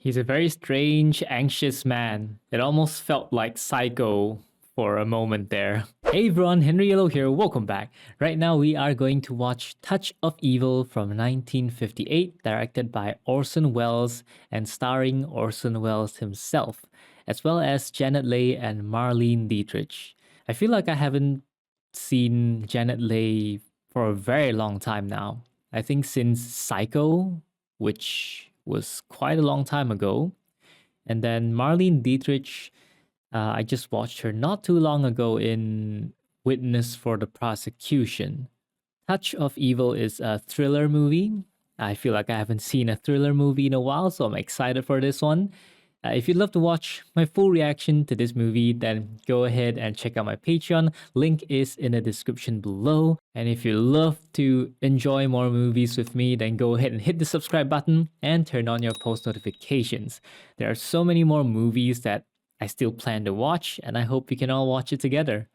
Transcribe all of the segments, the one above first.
He's a very strange, anxious man. It almost felt like Psycho for a moment there. Hey everyone, Henry Yellow here, welcome back. Right now we are going to watch Touch of Evil from 1958, directed by Orson Welles and starring Orson Welles himself, as well as Janet Leigh and Marlene Dietrich. I feel like I haven't seen Janet Leigh for a very long time now. I think since Psycho, which was quite a long time ago. And then Marlene Dietrich, I just watched her not too long ago in Witness for the Prosecution. Touch of Evil is a thriller movie. I feel like I haven't seen a thriller movie in a while, so I'm excited for this one. If you'd love to watch my full reaction to this movie, then go ahead and check out my Patreon. Link is in the description below. And if you love to enjoy more movies with me, then go ahead and hit the subscribe button and turn on your post notifications. There are so many more movies that I still plan to watch, and I hope we can all watch it together.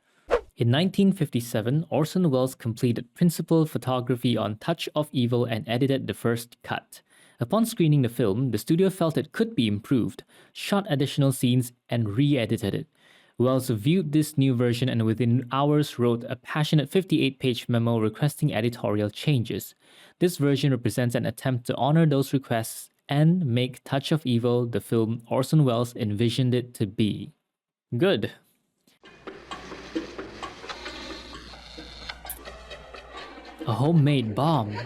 In 1957, Orson Welles completed principal photography on Touch of Evil and edited the first cut. Upon screening the film, the studio felt it could be improved, shot additional scenes, and re-edited it. Welles viewed this new version and within hours wrote a passionate 58-page memo requesting editorial changes. This version represents an attempt to honor those requests and make Touch of Evil the film Orson Welles envisioned it to be. Good. A homemade bomb.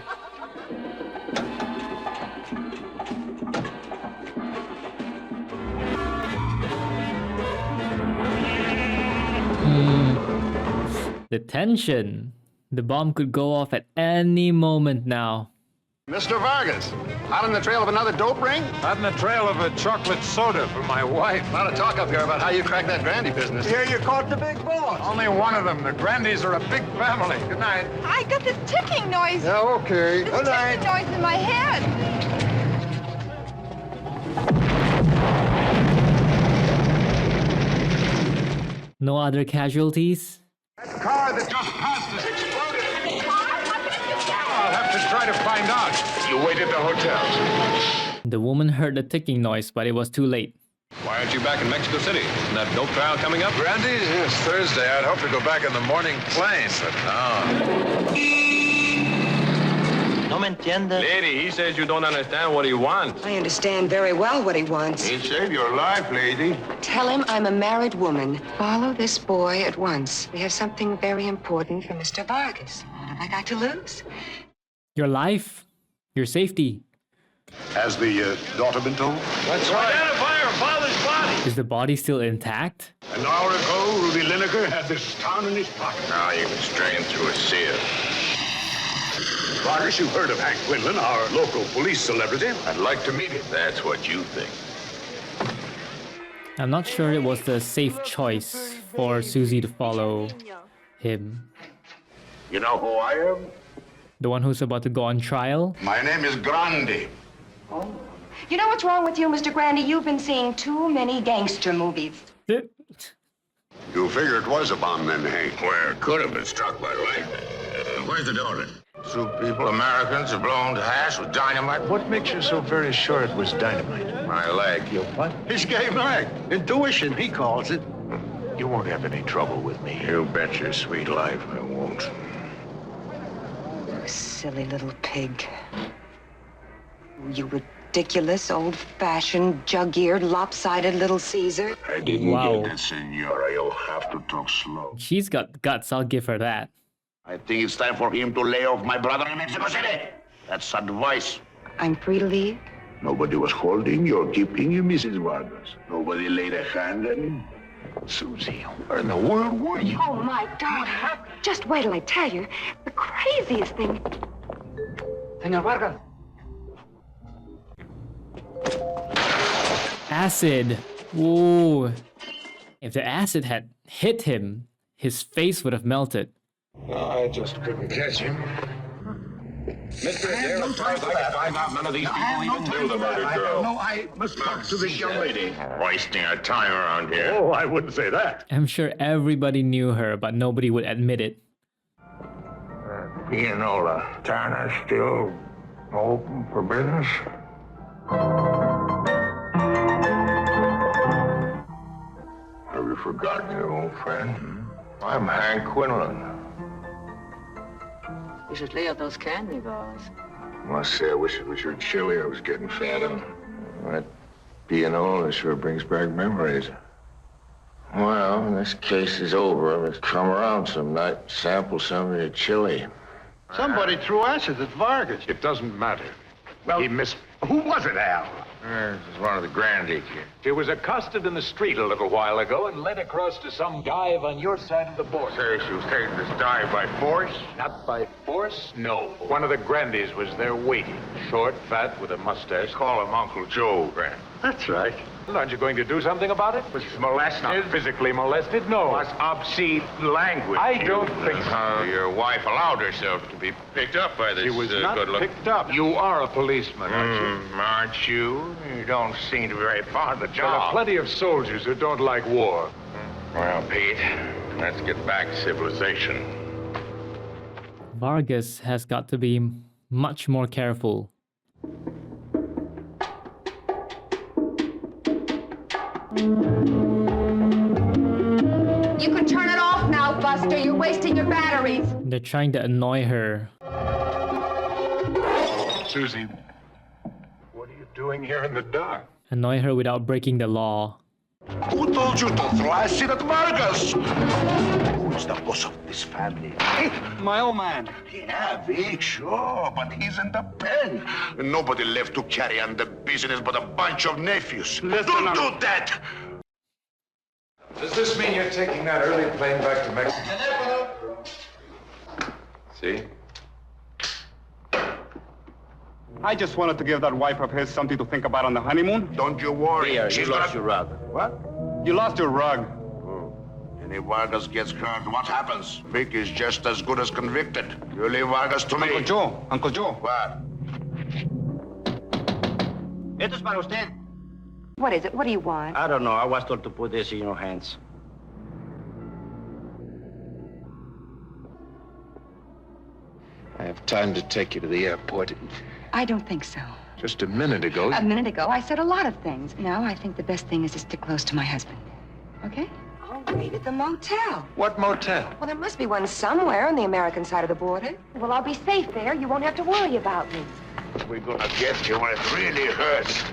The tension. The bomb could go off at any moment now. Mr. Vargas, out on the trail of another dope ring? Out on the trail of a chocolate soda for my wife. A lot of talk up here about how you cracked that brandy business. Here you caught the big boss. Only one of them. The Grandies are a big family. Good night. I got this ticking noise. Yeah, okay. This Good night. ticking noise in my head. No other casualties? That car that just passed us exploded. I'll have to try to find out. You wait at the hotel. The woman heard the ticking noise, but it was too late. Why aren't you back in Mexico City? Isn't that dope trial coming up? Grandies? Yes, Thursday. I'd hope to go back in the morning plane, but no. No me entiendes. Lady, he says you don't understand what he wants. I understand very well what he wants. He'll save your life, lady. Tell him I'm a married woman. Follow this boy at once. We have something very important for Mr. Vargas. What have I got to lose? Your life? Your safety? Has the daughter been told? That's right. Identify her father's body! Is the body still intact? An hour ago, Rudy Lineker had this town in his pocket. Now you can strain through a sieve. Vargas, you've heard of Hank Quinlan, our local police celebrity. I'd like to meet him. That's what you think. I'm not sure it was the safe choice for Susie to follow him. You know who I am? The one who's about to go on trial? My name is Grandi. You know what's wrong with you, Mr. Grandy? You've been seeing too many gangster movies. You figure it was a bomb then, Hank? Where it could have been struck by lightning. Where's the donut? Sioux people, Americans, are blown to hash with dynamite. What makes you so very sure it was dynamite? My leg. Your what? His game leg. Intuition, he calls it. You won't have any trouble with me. You bet your sweet life I won't. You silly little pig. You ridiculous, old-fashioned, jug-eared, lopsided little Caesar. I didn't Wow. get it, senora. You'll have to talk slow. She's got guts, I'll give her that. I think it's time for him to lay off my brother in Mexico City. That's advice. I'm free to leave. Nobody was holding you or keeping you, Mrs. Vargas. Nobody laid a hand on you. Susie, where in the world were you? Oh, my God. Just wait till I tell you. The craziest thing. Señor Vargas. Acid. Ooh. If the acid had hit him, his face would have melted. I just couldn't catch him. Mister, there, as far as I can find out, none of these people even knew the murdered girl. No, I must talk to this young lady. Wasting our time around here. Oh, I wouldn't say that. I'm sure everybody knew her, but nobody would admit it. Pianola Turner still open for business? forgotten your old friend. I'm Hank Quinlan. You should lay out those candy bars. Must say, I wish it was your chili I was getting fat on. That pianola sure brings back memories. Well, this case is over. Let's come around some night, sample some of your chili. Somebody threw acid at Vargas. It doesn't matter. Well, he missed me. Who was it, Al? This is one of the Grandy kids. He was accosted in the street a little while ago and led across to some dive on your side of the border. Say she was taking this dive by force? Not by force, no. One of the Grandys was there waiting. Short, fat, with a mustache. Call him Uncle Joe, Grant. That's right. Well, aren't you going to do something about it? Was molested? Not physically molested, no. Was obscene language. I don't think so. Your wife allowed herself to be picked up by this She was not good look. picked up. You are a policeman, aren't you? Aren't you? You don't seem to be very fond of the There are job. plenty of soldiers who don't like war. Well, Pete, let's get back to civilization. Vargas has got to be much more careful. You can turn it off now, Buster. You're wasting your batteries. They're trying to annoy her. Susie, what are you doing here in the dark? Annoy her without breaking the law. Who told you to throw acid at Vargas? Who's the boss of this family? My old man. Yeah, Vic, sure, but he's in the pen. Nobody left to carry on the business but a bunch of nephews. Don't do that! Does this mean you're taking that early plane back to Mexico? See? I just wanted to give that wife of his something to think about on the honeymoon. Don't you worry. She's lost your rug. What? You lost your rug. And if Vargas gets hurt, what happens? Vic is just as good as convicted. You leave Vargas to me. Uncle Joe. What? Esto es para usted. What is it? What do you want? I don't know. I was told to put this in your hands. I have time to take you to the airport. I don't think so. Just a minute ago. A minute ago, I said a lot of things. Now, I think the best thing is to stick close to my husband. Okay? I'll wait at the motel. What motel? Well, there must be one somewhere on the American side of the border. Well, I'll be safe there. You won't have to worry about me. We're gonna get you when it really hurts.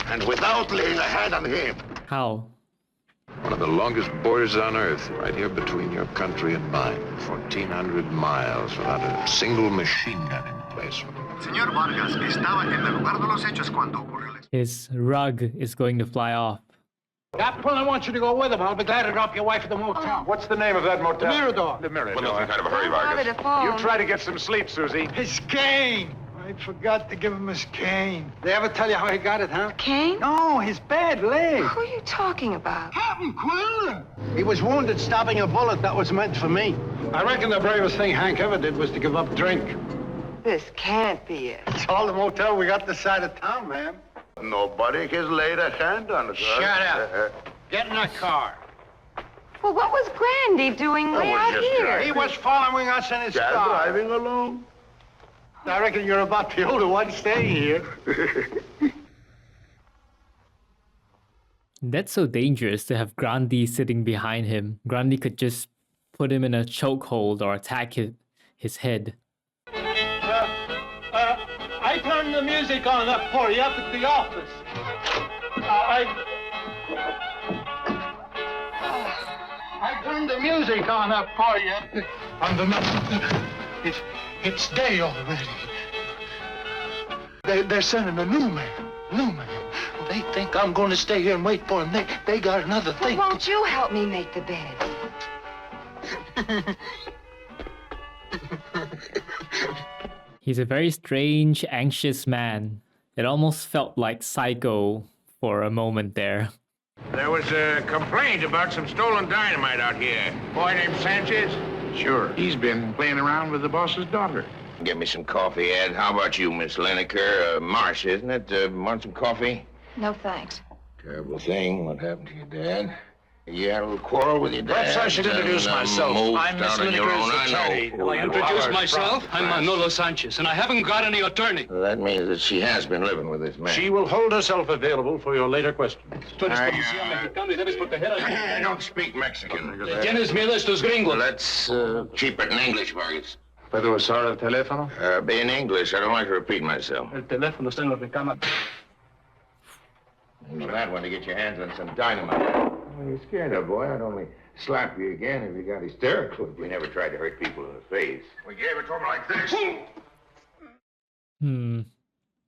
And without laying a hand on him. How? One of the longest borders on Earth, right here between your country and mine. 1,400 miles without a single machine gun in place. Señor Vargas estaba en el lugar de los hechos cuando ocurrió. His rug is going to fly off. Captain, I want you to go with him. I'll be glad to drop your wife at the motel. What's the name of that motel? The Mirador. The Mirador. Well, nothing kind of a hurry, Bother Vargas. to phone. You try to get some sleep, Susie. His cane. I forgot to give him his cane. They ever tell you how he got it, huh? Kane? No, his bad leg. Who are you talking about? Captain Quinlan. He was wounded stopping a bullet that was meant for me. I reckon the bravest thing Hank ever did was to give up drink. This can't be it. It's all the motel we got this side of town, ma'am. Nobody has laid a hand on it. Shut up. Get in the car. Well, what was Grandy doing way was out just here? driving. He was following us in his Dad car. driving alone? I reckon you're about the older one staying here. That's so dangerous to have Grandi sitting behind him. Grandi could just put him in a chokehold or attack his head. I turned the music on up for you up at the office. I turned the music on up for you. It's day already. They're sending a new man. They think I'm going to stay here and wait for them. They got another thing. Well, won't you help me make the bed? He's a very strange, anxious man. It almost felt like Psycho for a moment there. There was a complaint about some stolen dynamite out here. Boy named Sanchez? Sure. He's been playing around with the boss's daughter. Get me some coffee, Ed. How about you, Miss Lineker? Marsh, isn't it? Want some coffee? No, thanks. Terrible thing, what happened to your dad. You had a little quarrel with your dad. Perhaps I should introduce myself. I'm Miss Lineker's attorney. Will I introduce myself? I'm Manolo Sanchez, and I haven't got any attorney. That means that she has been living with this man. She will hold herself available for your later questions. I don't speak Mexican. Tienes miedo a estos gringos. Let's keep it in English, Vargas. ¿Puedo usar el teléfono? Be in English. I don't like to repeat myself. El teléfono está en la recámara. You might want to get your hands on some dynamite. Well, you're scared of, boy. I'd only slap you again if you got hysterical. We never tried to hurt people in the face. We gave it to him like this.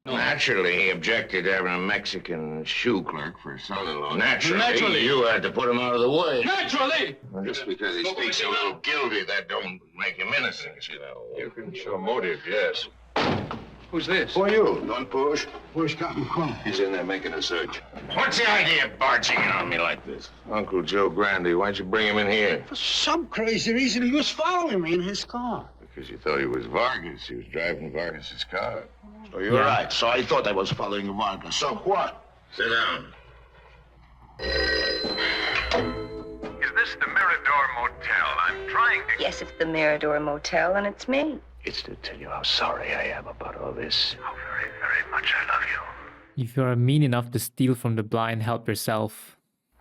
Naturally, he objected to having a Mexican shoe clerk for his son-in-law. Naturally, you had to put him out of the way. Naturally! Well, just because he speaks a little guilty, that don't make him innocent, you know. You can show motive, yes. Who's this? Who are you? Don't push. Where's Captain Crumb? He's in there making a search. What's the idea of barging in on me like this? Uncle Joe Grande, why'd you bring him in here? For some crazy reason, he was following me in his car. Because you thought he was Vargas. He was driving Vargas's car. So you're right. So I thought I was following Vargas. So what? Sit down. Is this the Mirador Motel? I'm trying to... Yes, it's the Mirador Motel, and it's me. It's to tell you how sorry I am about all this. How very, very much I love you. If you're mean enough to steal from the blind, help yourself.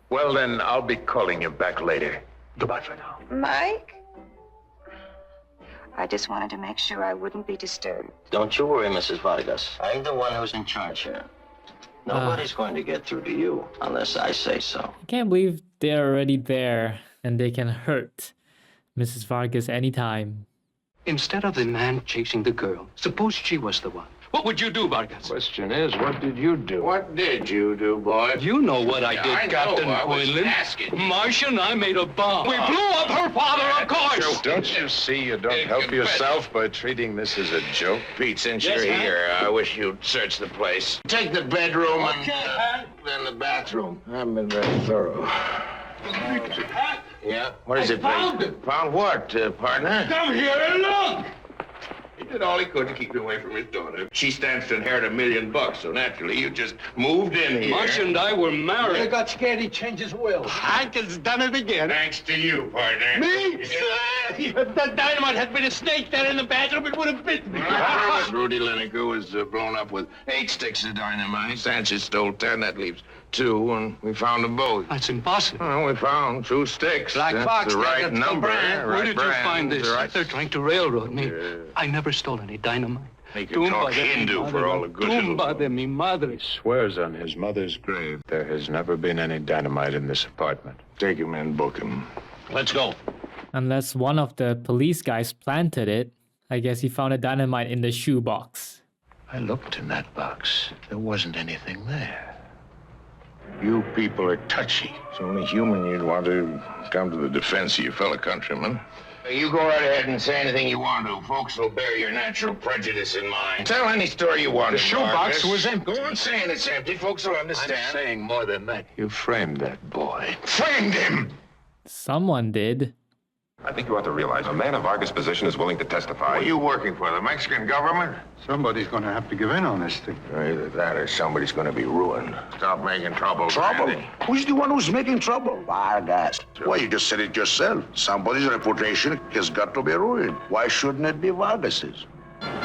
Well, then, I'll be calling you back later. Goodbye for now. Mike? I just wanted to make sure I wouldn't be disturbed. Don't you worry, Mrs. Vargas. I'm the one who's in charge here. Nobody's going to get through to you unless I say so. I can't believe they're already there and they can hurt Mrs. Vargas anytime. Instead of the man chasing the girl, suppose she was the one. What would you do, Vargas? Question is, what did you do? What did you do, boy? You know what I did, I know, Captain I was Quinlan. asking you. Marcia and I made a bomb. We blew up her father, of course. Don't you see you don't help yourself by treating this as a joke? Pete, since Yes, you're Hank? here, I wish you'd search the place. Take the bedroom and then the bathroom. I've been very thorough. Yeah? What is it, found Pete? Found what, partner? Come here and look. He did all he could to keep you away from his daughter. She stands to inherit $1 million, so naturally you just moved in here. Marcia and I were married. I got scared he changed his will. Hank has done it again. Thanks to you, partner. Me? If that dynamite had been a snake there in the bathroom, it would have bitten me. Rudy Lineker was blown up with 8 sticks of dynamite. Sanchez stole 10. That leaves 2, and we found them both. That's impossible. Well, we found 2 sticks. Black That's Fox, the right that's number. brand. Where Right did you brand, find this? the right- They're trying to railroad me. I never stole any dynamite. He can talk Hindu for all the good it'll do. Tumba de mi madre. Swears on his mother's grave there has never been any dynamite in this apartment. Take him and book him. Let's go. Unless one of the police guys planted it, I guess he found a dynamite in the shoebox. I looked in that box. There wasn't anything there. You people are touchy. It's only human you'd want to come to the defense of your fellow countrymen. You go right ahead and say anything you want to. Folks will bear your natural prejudice in mind. Tell any story you want. The shoebox Vargas. was empty. Go on saying it's empty. Folks will understand. I'm saying more than that. You framed that boy. Framed him! Someone did. I think you ought to realize a man of Vargas' position is willing to testify. What are you working for, the Mexican government? Somebody's going to have to give in on this thing. Either that or somebody's going to be ruined. Stop making trouble, Trouble? Randy. Who's the one who's making trouble? Vargas. Well, you just said it yourself. Somebody's reputation has got to be ruined. Why shouldn't it be Vargas's?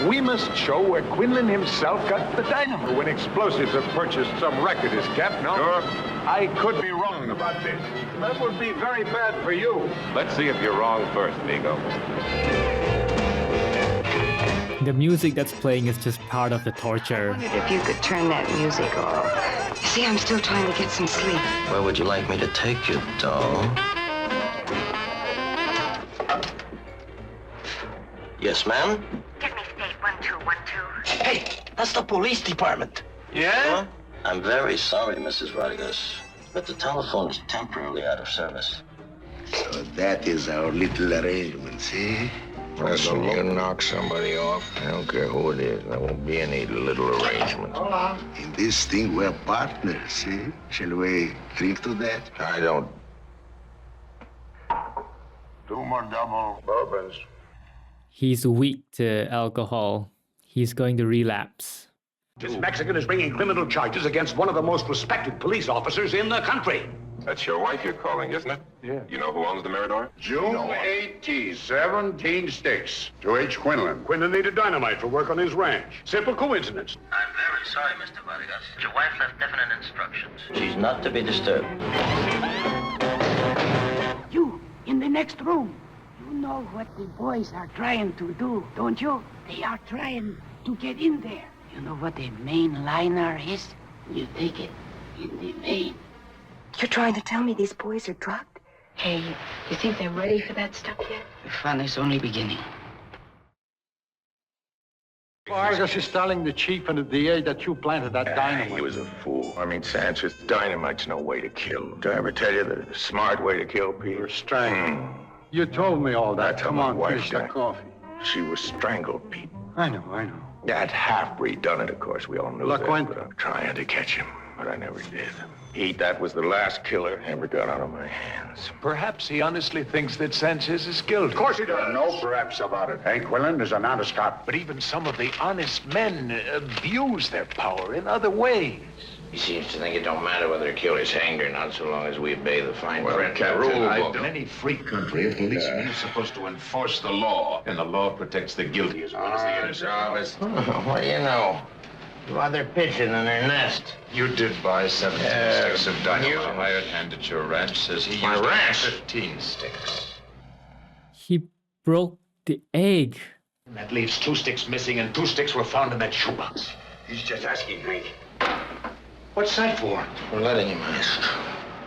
We must show where Quinlan himself got the dynamite. When explosives are purchased, some record is kept, no? Sure. I could be wrong about this. That would be very bad for you. Let's see if you're wrong first, Vigo. The music that's playing is just part of the torture. If you could turn that music off. See, I'm still trying to get some sleep. Where would you like me to take you, doll? Yes, ma'am? Give me state 1212. Hey, that's the police department. Yeah? I'm very sorry, Mrs. Vargas, but the telephone is temporarily out of service. So that is our little arrangement, see? Listen, you knock somebody off, I don't care who it is. There won't be any little arrangement. In this thing, we're partners, see? Shall we drink to that? I don't. 2 more double bourbons. He's weak to alcohol. He's going to relapse. This Mexican is bringing criminal charges against one of the most respected police officers in the country. That's your wife you're calling, isn't it? Yeah. You know who owns the Mirador? June 18, 17 sticks. To H. Quinlan. Quinlan needed dynamite for work on his ranch. Simple coincidence. I'm very sorry, Mr. Vargas. Your wife left definite instructions. She's not to be disturbed. You, in the next room. You know what the boys are trying to do, don't you? They are trying to get in there. You know what a main liner is? You take it in the main. You're trying to tell me these boys are drugged? Hey, you think they're ready for that stuff yet? The fun is only beginning. Vargas is telling the chief and the DA that you planted that dynamite. He was a fool. I mean, Sanchez, dynamite's no way to kill. Did I ever tell you the smart way to kill people? You're strangled. You told me all that. That's how Come my on, wife finish that died. coffee. She was strangled, Pete. I know. That half-breed done it, of course. We all knew La that. Cuenta. But I'm trying to catch him, but I never did. Pete, that was the last killer ever got out of my hands. Perhaps he honestly thinks that Sanchez is guilty. Of course he does. No perhaps about it. Hank Quinlan is an honest cop. But even some of the honest men abuse their power in other ways. He seems to think it don't matter whether a killer's hanged or not, so long as we obey the fine Well, print. Captain, rule I book. don't- In any free country, a policeman is supposed to enforce the law, and the law protects the guilty as well as the innocent. Jarvis. What do you know? While they're pitching in their nest. You did buy 17 sticks of dynamite. you- A hired hand at your ranch says he My used ranch? 15 sticks. He broke the egg. That leaves 2 sticks missing, and 2 sticks were found in that shoebox. He's just asking me. What's that for? We're letting him ask.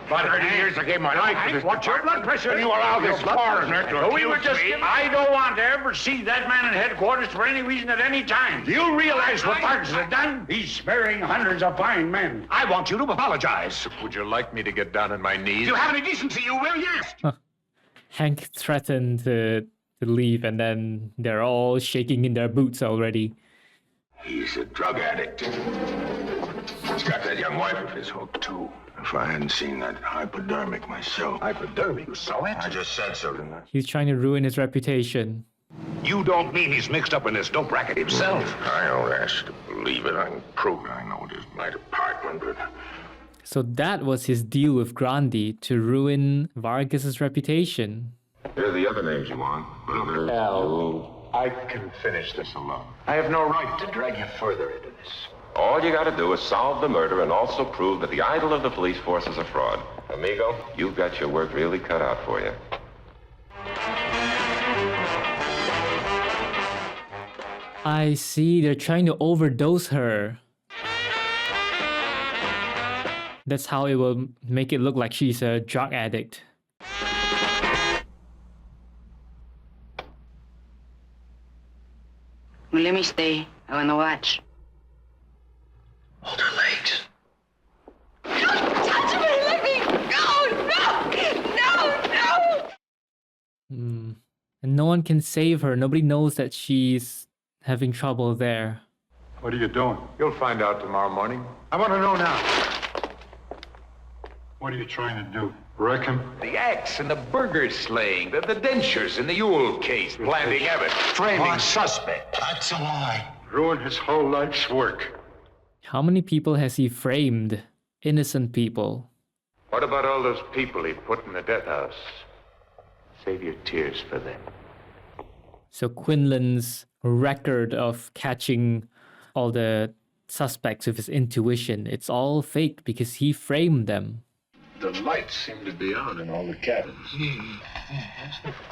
For 30 years I gave my life for this. What's your blood pressure? And you allow this foreigner to accuse me? I don't want to ever see that man in headquarters for any reason at any time. Do you realize what Vargas has done? He's sparing hundreds of fine men. I want you to apologize. Would you like me to get down on my knees? If you have any decency, you will, yes. Hank threatened to leave, and then they're all shaking in their boots already. He's a drug addict. He's got that young wife of his hooked, too. If I hadn't seen that hypodermic myself. Hypodermic. You saw it? I just said so, didn't I? He's trying to ruin his reputation. You don't mean he's mixed up in this dope racket himself? I don't ask to believe it. I can prove it. I know it is my department, but... So that was his deal with Grandi, to ruin Vargas's reputation. Here are the other names you want. Al, I can finish this alone. I have no right to drag you further into this. All you gotta do is solve the murder and also prove that the idol of the police force is a fraud. Amigo, you've got your work really cut out for you. I see, they're trying to overdose her. That's how it will make it look like she's a drug addict. Well, let me stay. I want to watch. Hold her legs. Don't touch me! Let me go! No! And no one can save her. Nobody knows that she's having trouble there. What are you doing? You'll find out tomorrow morning. I want to know now. What are you trying to do? Wreck him? The axe and the burger slaying, the dentures in the Ewell case, planting evidence. Framing suspect. That's a lie. Ruin his whole life's work. How many people has he framed? Innocent people. What about all those people he put in the death house? Save your tears for them. So Quinlan's record of catching all the suspects with his intuition, it's all fake because he framed them. The lights seem to be on in all the cabins.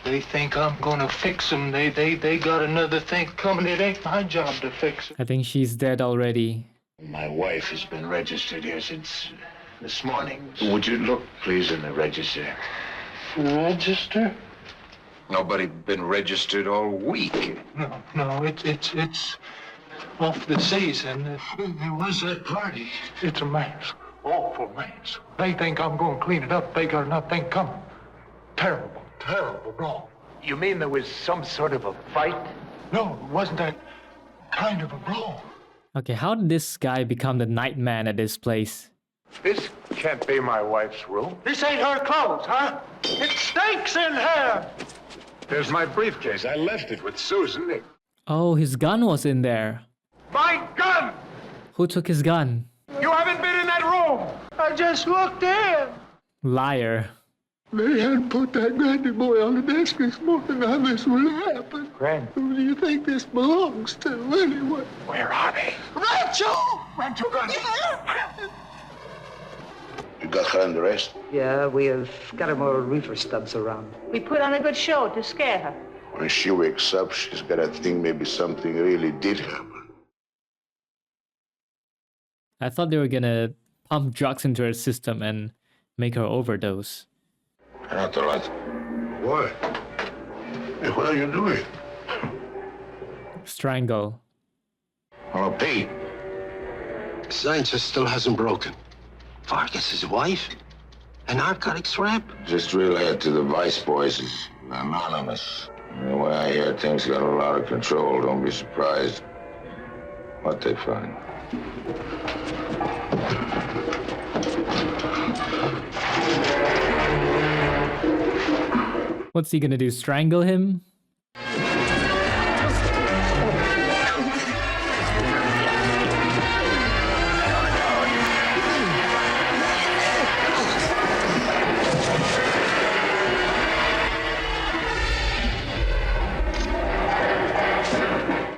They think I'm gonna fix them. They got another thing coming. It ain't my job to fix it. I think she's dead already. My wife has been registered here since this morning. Would you look, please, in the register? Register? Nobody been registered all week. No, it's off the season. There was that party. It's a mess. Awful mess. They think I'm gonna clean it up. They got nothing coming. Terrible wrong. You mean there was some sort of a fight? No, it wasn't that kind of a brawl. Okay, how did this guy become the night man at this place? This can't be my wife's room. This ain't her clothes, huh? It stinks in here. There's my briefcase. I left it with Susan. Oh, his gun was in there. My gun! Who took his gun? You haven't been in that room. I just looked in. Liar. They hadn't put that Grandy boy on the desk this morning. How this would happen? Grand. Who do you think this belongs to, anyway? Where are they? Rancho! Rancho Grande. You got her under arrest? Yeah, we have got her more reefer stubs around. We put on a good show to scare her. When she wakes up, she's got to think maybe something really did happen. I thought they were gonna pump drugs into her system and make her overdose. Not a lot. What? Hey, what are you doing? Strangle. Hello, Pete. Scientist still hasn't broken. Vargas' wife? A narcotics rap? Just relay it to the Vice Boys. Anonymous. The way I hear things got a lot of control. Don't be surprised what they find. What's he gonna do? Strangle him?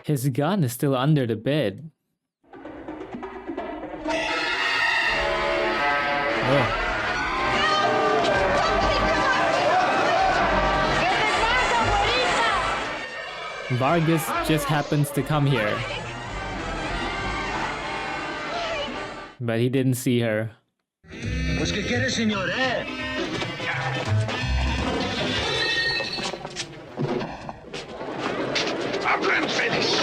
His gun is still under the bed. Oh. Vargas just happens to come here. But he didn't see her. Pues que quiere, señor, eh? I'm finished.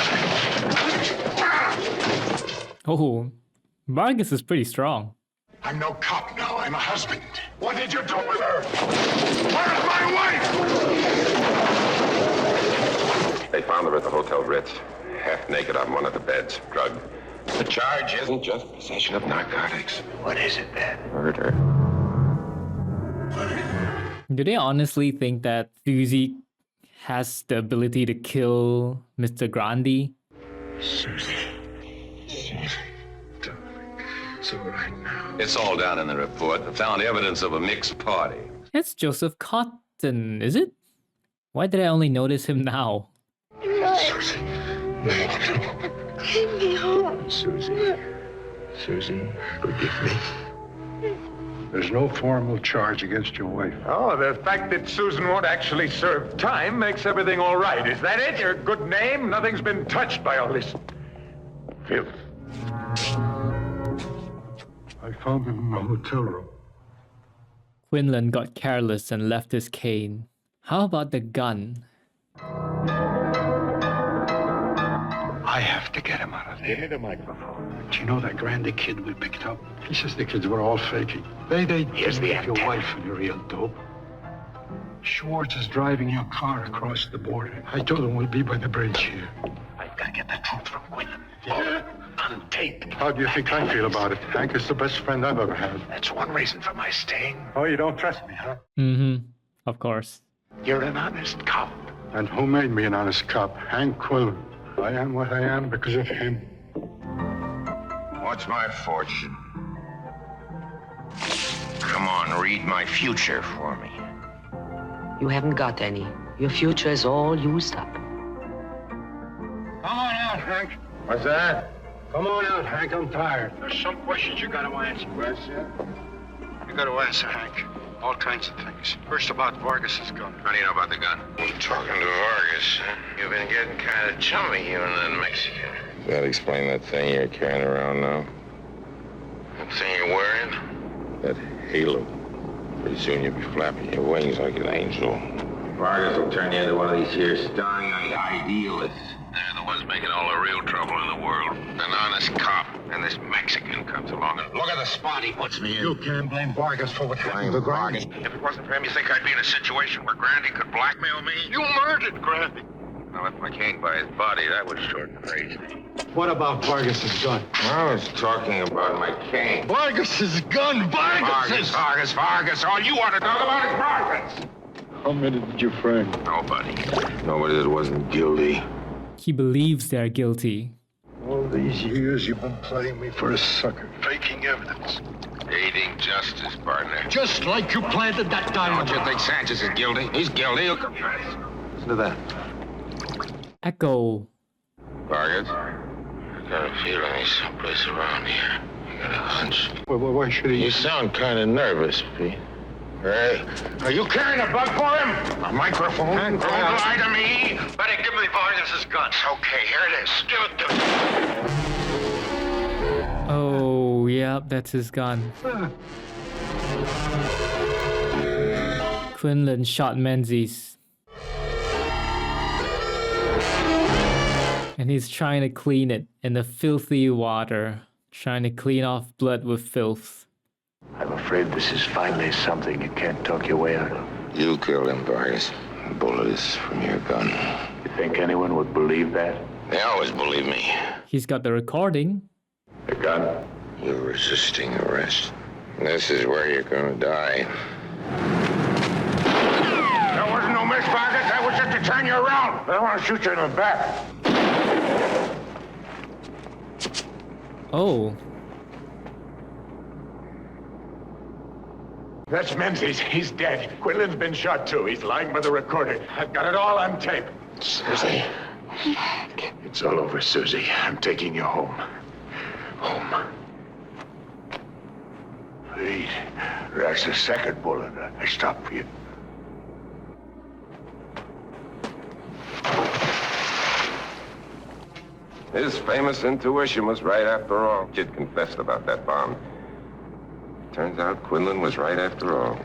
Oh, Vargas is pretty strong. I'm no cop now. I'm a husband. What did you do with her? Where's my wife? They found her at the Hotel Ritz, half naked on one of the beds, drugged. The charge isn't just possession of narcotics. What is it then? Murder. Do they honestly think that Susie has the ability to kill Mr. Grandi? Susie. So right now. It's all down in the report. They found evidence of a mixed party. It's Joseph Cotton, is it? Why did I only notice him now? Susie. Take me home. Susie. Susie, forgive me. There's no formal charge against your wife. Oh, the fact that Susan won't actually serve time makes everything all right. Is that it? Your good name? Nothing's been touched by all this filth. I found him in the hotel room. Quinlan got careless and left his cane. How about the gun? I have to get him out of there. Give me the microphone. Do you know that Grandy kid we picked up? He says the kids were all faking. They Here's the your antenna. wife and your real dope. Schwartz is driving your car across the border. I told him we'll be by the bridge here. I've got to get the truth from Quinlan. Yeah? On tape. How do you think I feel about it? Hank is the best friend I've ever had. That's one reason for my staying. Oh, you don't trust me, huh? Mm-hmm. Of course. You're an honest cop. And who made me an honest cop? Hank Quillen. I am what I am because of him. What's my fortune? Come on, read my future for me. You haven't got any. Your future is all used up. Come on out, Hank. What's that? Come on out, Hank. I'm tired. There's some questions you got to answer. You got to answer, Hank. All kinds of things. First, about Vargas's gun. How do you know about the gun? Talking to Vargas, huh? You've been getting kind of chummy, you and that Mexican. Does that explain that thing you're carrying around now? That thing you're wearing? That halo. Pretty soon you'll be flapping your wings like an angel. Vargas will turn you into one of these here starry-eyed idealists. They're the ones making all the real trouble in the world. An honest cop, and this Mexican comes along and look at the spot he puts me in. You can't blame Vargas for what happened to Vargas. Grandy. If it wasn't for him, you think I'd be in a situation where Grandy could blackmail me? You murdered Grandy. I left my cane by his body. That was short and crazy. What about Vargas's gun? I was talking about my cane. Vargas's gun! Vargas! All you want to talk about is Vargas! How many did you frame? Nobody. Nobody that wasn't guilty. He believes they're guilty. All these years you've been playing me for a sucker, faking evidence. Aiding justice, partner. Just like you planted that dynamite. Don't you think Sanchez is guilty? He's guilty. He'll confess. Listen to that. Echo. Vargas? I got a feeling he's someplace around here. I got a hunch. Well, why should he? You sound kind of nervous, Pete. Hey, are you carrying a bug for him? A microphone? Don't lie to me. Better give me Vargas' guns. Okay, here it is. Give it to me. Oh, yep, that's his gun. Quinlan shot Menzies. And he's trying to clean it in the filthy water. Trying to clean off blood with filth. I'm afraid this is finally something you can't talk your way out of. You killed him, Vargas. The bullet is from your gun. You think anyone would believe that? They always believe me. He's got the recording. The gun? You're resisting arrest. This is where you're gonna die. There wasn't no miss, Vargas. That was just to turn you around. I don't want to shoot you in the back. Oh. That's Menzies. He's dead. Quinlan's been shot too. He's lying by the recorder. I've got it all on tape. Susie. It's all over, Susie. I'm taking you home. Home. Pete, that's the second bullet I stopped for you. His famous intuition was right after all. Kid confessed about that bomb. Turns out Quinlan was right after all.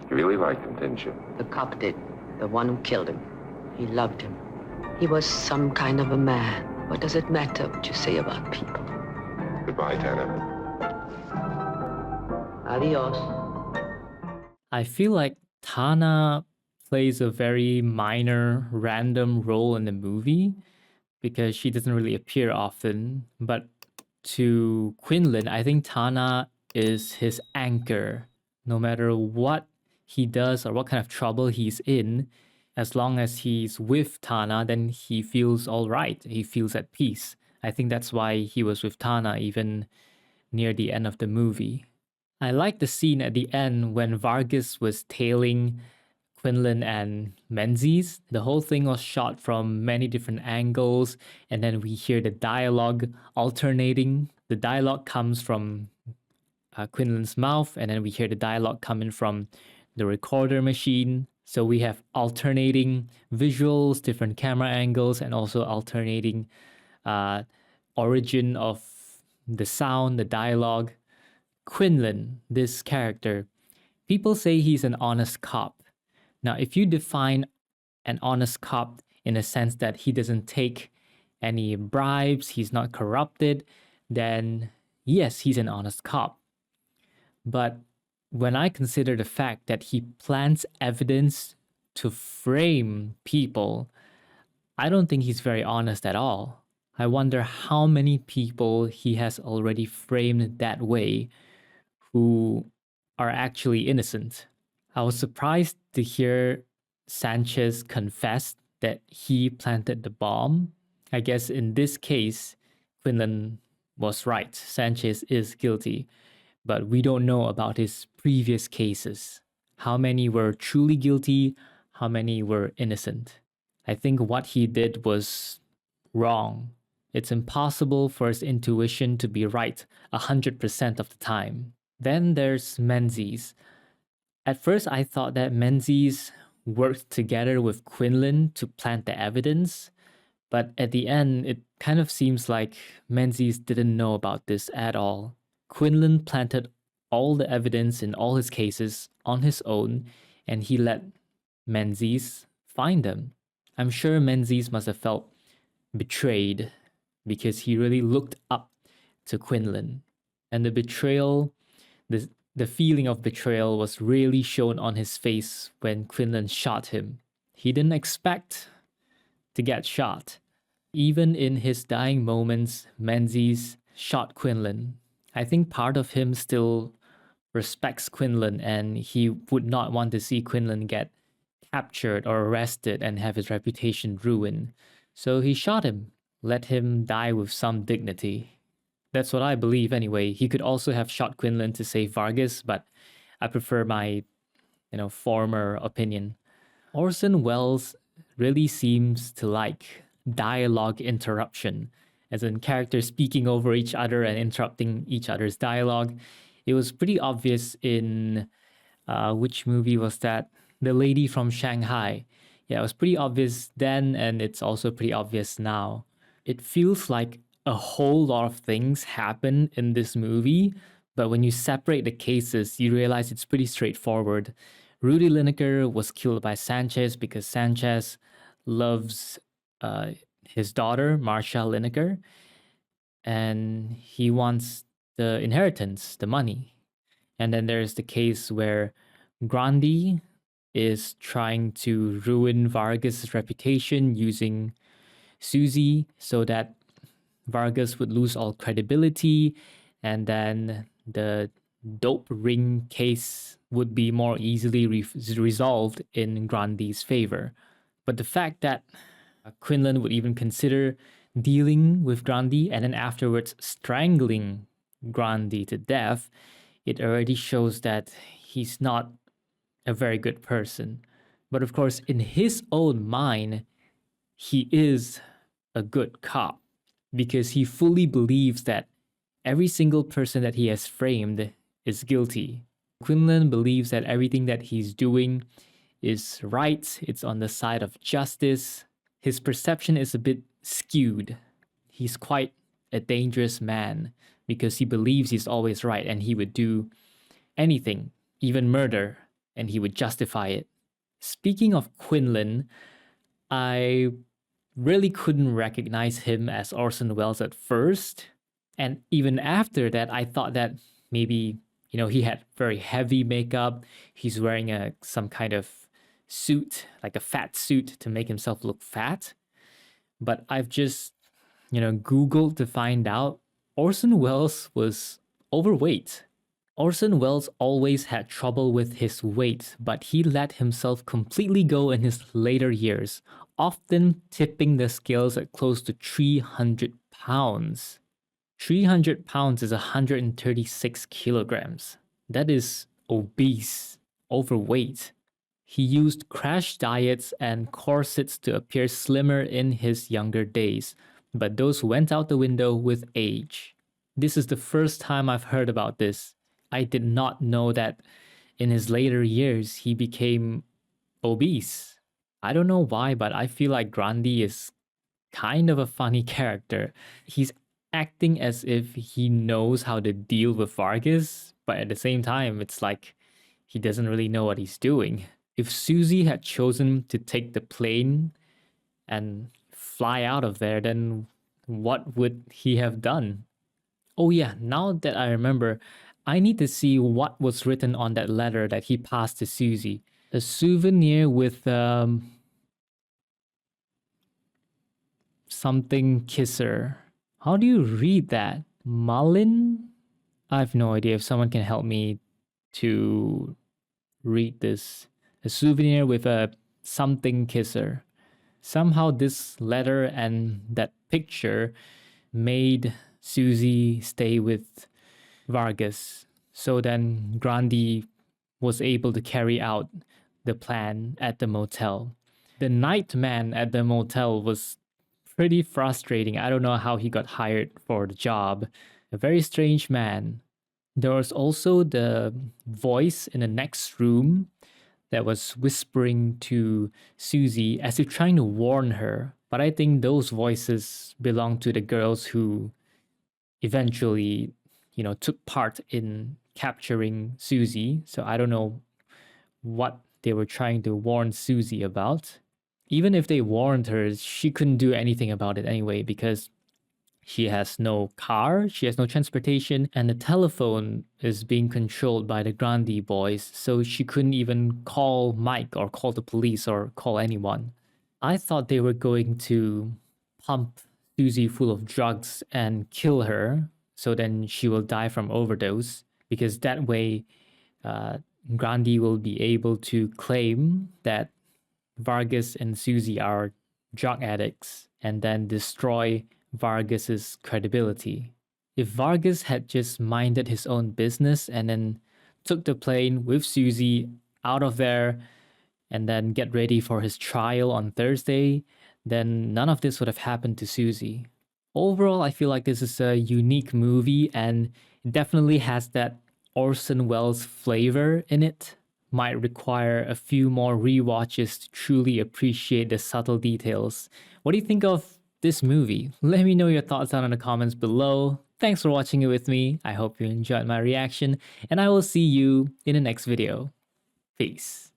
You really liked him, didn't you? The cop did. The one who killed him. He loved him. He was some kind of a man. What does it matter what you say about people? Goodbye, Tanner. Adios. I feel like Tana plays a very minor, random role in the movie because she doesn't really appear often. But to Quinlan, I think Tana is his anchor. No matter what he does or what kind of trouble he's in, as long as he's with Tana, then he feels all right. He feels at peace. I think that's why he was with Tana even near the end of the movie. I like the scene at the end when Vargas was tailing Quinlan and Menzies. The whole thing was shot from many different angles, and then we hear the dialogue alternating. The dialogue comes from Quinlan's mouth, and then we hear the dialogue coming from the recorder machine. So we have alternating visuals, different camera angles, and also alternating origin of the sound, the dialogue. Quinlan, this character, people say he's an honest cop. Now, if you define an honest cop in a sense that he doesn't take any bribes, he's not corrupted, then yes, he's an honest cop. But when I consider the fact that he plants evidence to frame people, I don't think he's very honest at all. I wonder how many people he has already framed that way who are actually innocent. I was surprised to hear Sanchez confess that he planted the bomb. I guess in this case, Quinlan was right. Sanchez is guilty. But we don't know about his previous cases. How many were truly guilty? How many were innocent? I think what he did was wrong. It's impossible for his intuition to be right 100% of the time. Then there's Menzies. At first, I thought that Menzies worked together with Quinlan to plant the evidence, but at the end, it kind of seems like Menzies didn't know about this at all. Quinlan planted all the evidence in all his cases on his own, and he let Menzies find them. I'm sure Menzies must have felt betrayed because he really looked up to Quinlan. And the betrayal, the feeling of betrayal was really shown on his face when Quinlan shot him. He didn't expect to get shot. Even in his dying moments, Menzies shot Quinlan. I think part of him still respects Quinlan and he would not want to see Quinlan get captured or arrested and have his reputation ruined. So he shot him, let him die with some dignity. That's what I believe anyway. He could also have shot Quinlan to save Vargas, but I prefer my, former opinion. Orson Welles really seems to like dialogue interruption, as in characters speaking over each other and interrupting each other's dialogue. It was pretty obvious in, which movie was that? The Lady from Shanghai. Yeah, it was pretty obvious then, and it's also pretty obvious now. It feels like a whole lot of things happen in this movie, but when you separate the cases, you realize it's pretty straightforward. Rudy Lineker was killed by Sanchez because Sanchez loves his daughter, Marcia Lineker, and he wants the inheritance, the money. And then there's the case where Grandi is trying to ruin Vargas' reputation using Susie so that Vargas would lose all credibility, and then the dope ring case would be more easily resolved in Grandi's favor. But the fact that Quinlan would even consider dealing with Grandi and then afterwards strangling Grandi to death, it already shows that he's not a very good person. But of course, in his own mind, he is a good cop because he fully believes that every single person that he has framed is guilty. Quinlan believes that everything that he's doing is right, it's on the side of justice. His perception is a bit skewed. He's quite a dangerous man because he believes he's always right and he would do anything, even murder, and he would justify it. Speaking of Quinlan, I really couldn't recognize him as Orson Welles at first. And even after that, I thought that maybe, he had very heavy makeup. He's wearing some kind of suit, like a fat suit to make himself look fat. But I've just, Googled to find out Orson Welles was overweight. Orson Welles always had trouble with his weight, but he let himself completely go in his later years, often tipping the scales at close to 300 pounds. 300 pounds is 136 kilograms. That is obese, overweight. He used crash diets and corsets to appear slimmer in his younger days, but those went out the window with age. This is the first time I've heard about this. I did not know that in his later years he became obese. I don't know why, but I feel like Grandi is kind of a funny character. He's acting as if he knows how to deal with Vargas, but at the same time, it's like he doesn't really know what he's doing. If Susie had chosen to take the plane and fly out of there, then what would he have done? Oh yeah, now that I remember, I need to see what was written on that letter that he passed to Susie. A souvenir with something kisser. How do you read that? Malin? I have no idea. If someone can help me to read this. A souvenir with a something kisser. Somehow this letter and that picture made Susie stay with Vargas. So then Grandi was able to carry out the plan at the motel. The night man at the motel was pretty frustrating. I don't know how he got hired for the job. A very strange man. There was also the voice in the next room that was whispering to Susie as if trying to warn her. But I think those voices belong to the girls who eventually, took part in capturing Susie. So I don't know what they were trying to warn Susie about. Even if they warned her, she couldn't do anything about it anyway because she has no car, she has no transportation, and the telephone is being controlled by the Grandi boys, so she couldn't even call Mike or call the police or call anyone. I thought they were going to pump Susie full of drugs and kill her, so then she will die from overdose, because that way Grandi will be able to claim that Vargas and Susie are drug addicts and then destroy Vargas's credibility. If Vargas had just minded his own business and then took the plane with Susie out of there and then get ready for his trial on Thursday, then none of this would have happened to Susie. Overall, I feel like this is a unique movie and it definitely has that Orson Welles flavor in it. Might require a few more rewatches to truly appreciate the subtle details. What do you think of this movie? Let me know your thoughts down in the comments below. Thanks for watching it with me. I hope you enjoyed my reaction, and I will see you in the next video. Peace.